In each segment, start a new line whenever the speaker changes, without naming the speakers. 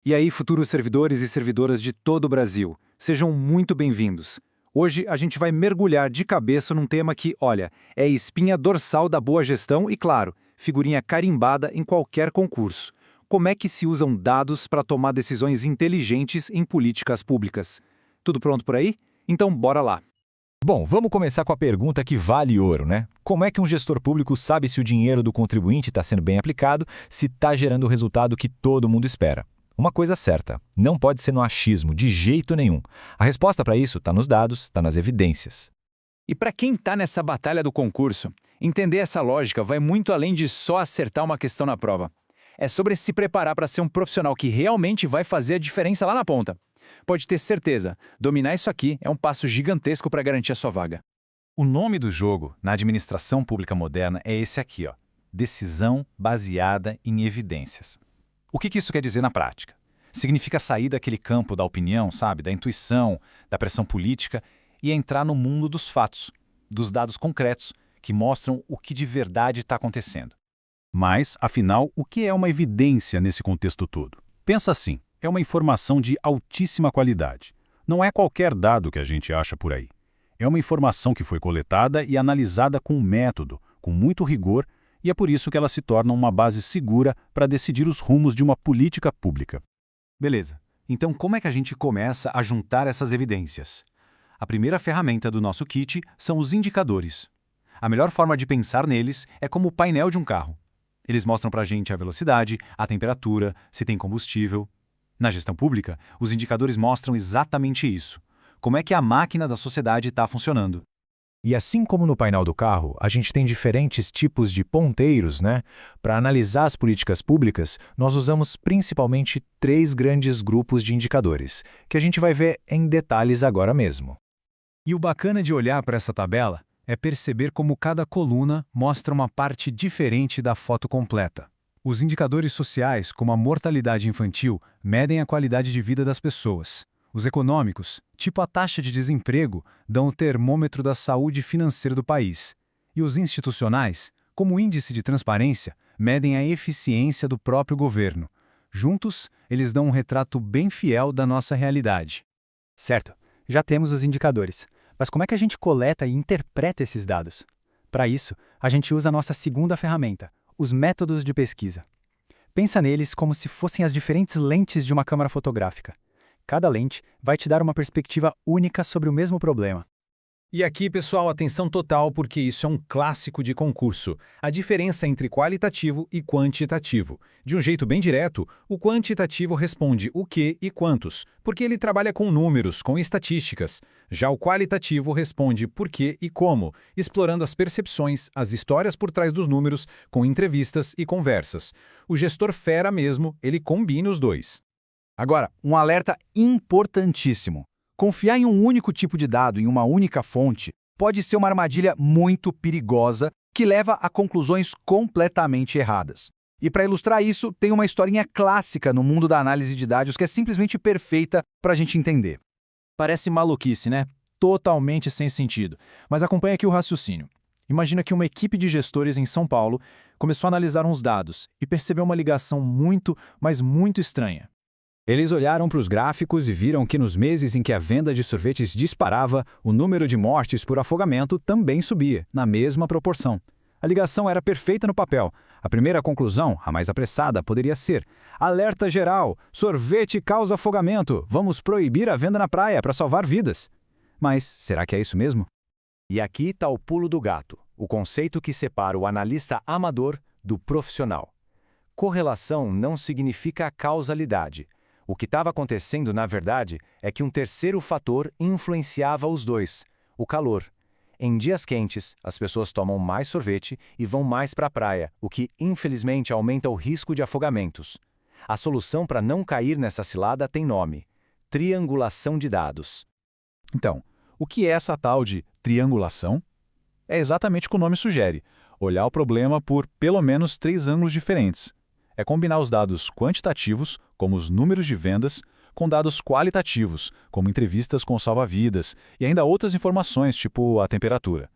E aí, futuros servidores e servidoras de todo o Brasil, sejam muito bem-vindos. Hoje a gente vai mergulhar de cabeça num tema que, olha, é espinha dorsal da boa gestão e, claro, figurinha carimbada em qualquer concurso. Como é que se usam dados para tomar decisões inteligentes em políticas públicas? Tudo pronto por aí? Então bora lá.
Bom, vamos começar com a pergunta que vale ouro, né? Como é que um gestor público sabe se o dinheiro do contribuinte está sendo bem aplicado, se está gerando o resultado que todo mundo espera? Uma coisa certa, não pode ser no achismo, de jeito nenhum. A resposta para isso está nos dados, está nas evidências.
E para quem está nessa batalha do concurso, entender essa lógica vai muito além de só acertar uma questão na prova. É sobre se preparar para ser um profissional que realmente vai fazer a diferença lá na ponta. Pode ter certeza, dominar isso aqui é um passo gigantesco para garantir a sua vaga.
O nome do jogo, na administração pública moderna, é esse aqui, ó: decisão baseada em evidências. O que isso quer dizer na prática? Significa sair daquele campo da opinião, sabe, da intuição, da pressão política e entrar no mundo dos fatos, dos dados concretos que mostram o que de verdade está acontecendo. Mas, afinal, o que é uma evidência nesse contexto todo? Pensa assim, é uma informação de altíssima qualidade. Não é qualquer dado que a gente acha por aí. É uma informação que foi coletada e analisada com método, com muito rigor, e é por isso que ela se torna uma base segura para decidir os rumos de uma política pública. Beleza, então como é que a gente começa a juntar essas evidências? A primeira ferramenta do nosso kit são os indicadores. A melhor forma de pensar neles é como o painel de um carro. Eles mostram para a gente a velocidade, a temperatura, se tem combustível. Na gestão pública, os indicadores mostram exatamente isso. Como é que a máquina da sociedade está funcionando?
E assim como no painel do carro, a gente tem diferentes tipos de ponteiros, né? Para analisar as políticas públicas, nós usamos principalmente 3 grandes grupos de indicadores, que a gente vai ver em detalhes agora mesmo.
E o bacana de olhar para essa tabela é perceber como cada coluna mostra uma parte diferente da foto completa. Os indicadores sociais, como a mortalidade infantil, medem a qualidade de vida das pessoas. Os econômicos, tipo a taxa de desemprego, dão o termômetro da saúde financeira do país. E os institucionais, como o índice de transparência, medem a eficiência do próprio governo. Juntos, eles dão um retrato bem fiel da nossa realidade.
Certo, já temos os indicadores. Mas como é que a gente coleta e interpreta esses dados? Para isso, a gente usa a nossa segunda ferramenta, os métodos de pesquisa. Pensa neles como se fossem as diferentes lentes de uma câmera fotográfica. Cada lente vai te dar uma perspectiva única sobre o mesmo problema.
E aqui, pessoal, atenção total, porque isso é um clássico de concurso. A diferença entre qualitativo e quantitativo. De um jeito bem direto, o quantitativo responde o que e quantos, porque ele trabalha com números, com estatísticas. Já o qualitativo responde por que e como, explorando as percepções, as histórias por trás dos números, com entrevistas e conversas. O gestor fera mesmo, ele combina os dois.
Agora, um alerta importantíssimo. Confiar em um único tipo de dado, em uma única fonte, pode ser uma armadilha muito perigosa que leva a conclusões completamente erradas. E para ilustrar isso, tem uma historinha clássica no mundo da análise de dados que é simplesmente perfeita para a gente entender.
Parece maluquice, né? Totalmente sem sentido. Mas acompanha aqui o raciocínio. Imagina que uma equipe de gestores em São Paulo começou a analisar uns dados e percebeu uma ligação muito, mas muito estranha.
Eles olharam para os gráficos e viram que nos meses em que a venda de sorvetes disparava, o número de mortes por afogamento também subia, na mesma proporção. A ligação era perfeita no papel. A primeira conclusão, a mais apressada, poderia ser: alerta geral, sorvete causa afogamento, vamos proibir a venda na praia para salvar vidas. Mas será que é isso mesmo?
E aqui está o pulo do gato, o conceito que separa o analista amador do profissional. Correlação não significa causalidade. O que estava acontecendo, na verdade, é que um terceiro fator influenciava os dois: o calor. Em dias quentes, as pessoas tomam mais sorvete e vão mais para a praia, o que, infelizmente, aumenta o risco de afogamentos. A solução para não cair nessa cilada tem nome: triangulação de dados.
Então, o que é essa tal de triangulação? É exatamente o que o nome sugere: olhar o problema por pelo menos 3 ângulos diferentes. É combinar os dados quantitativos, como os números de vendas, com dados qualitativos, como entrevistas com salva-vidas, e ainda outras informações, tipo a temperatura.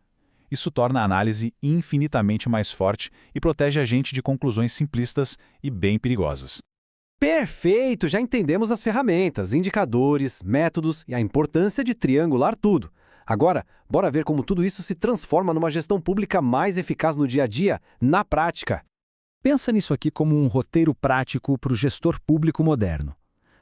Isso torna a análise infinitamente mais forte e protege a gente de conclusões simplistas e bem perigosas.
Perfeito! Já entendemos as ferramentas, indicadores, métodos e a importância de triangular tudo. Agora, bora ver como tudo isso se transforma numa gestão pública mais eficaz no dia a dia, na prática.
Pensa nisso aqui como um roteiro prático para o gestor público moderno.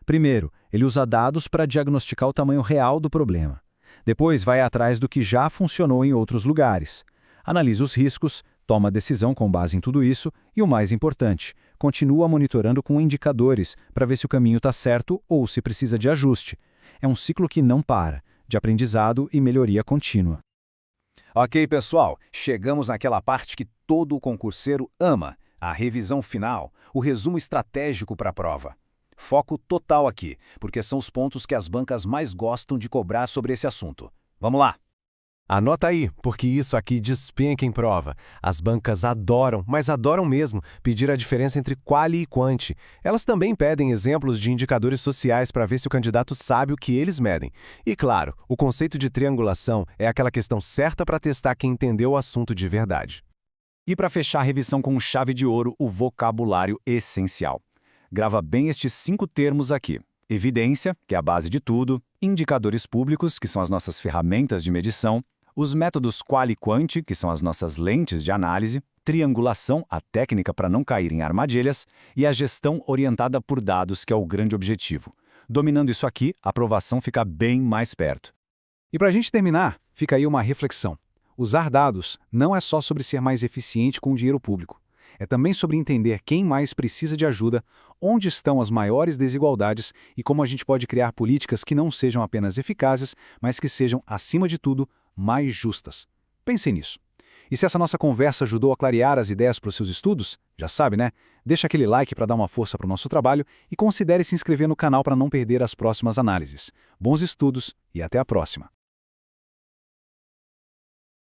Primeiro, ele usa dados para diagnosticar o tamanho real do problema. Depois, vai atrás do que já funcionou em outros lugares. Analisa os riscos, toma decisão com base em tudo isso e, o mais importante, continua monitorando com indicadores para ver se o caminho está certo ou se precisa de ajuste. É um ciclo que não para, de aprendizado e melhoria contínua.
Ok, pessoal, chegamos naquela parte que todo concurseiro ama, a revisão final, o resumo estratégico para a prova. Foco total aqui, porque são os pontos que as bancas mais gostam de cobrar sobre esse assunto. Vamos lá!
Anota aí, porque isso aqui despenca em prova. As bancas adoram, mas adoram mesmo, pedir a diferença entre quali e quanti. Elas também pedem exemplos de indicadores sociais para ver se o candidato sabe o que eles medem. E claro, o conceito de triangulação é aquela questão certa para testar quem entendeu o assunto de verdade.
E para fechar a revisão com chave de ouro, o vocabulário essencial. Grava bem estes 5 termos aqui. Evidência, que é a base de tudo, indicadores públicos, que são as nossas ferramentas de medição, os métodos qual e quant, que são as nossas lentes de análise, triangulação, a técnica para não cair em armadilhas, e a gestão orientada por dados, que é o grande objetivo. Dominando isso aqui, a aprovação fica bem mais perto.
E para a gente terminar, fica aí uma reflexão. Usar dados não é só sobre ser mais eficiente com o dinheiro público. É também sobre entender quem mais precisa de ajuda, onde estão as maiores desigualdades e como a gente pode criar políticas que não sejam apenas eficazes, mas que sejam, acima de tudo, mais justas. Pensem nisso. E se essa nossa conversa ajudou a clarear as ideias para os seus estudos, já sabe, né? Deixa aquele like para dar uma força para o nosso trabalho e considere se inscrever no canal para não perder as próximas análises. Bons estudos e até a próxima!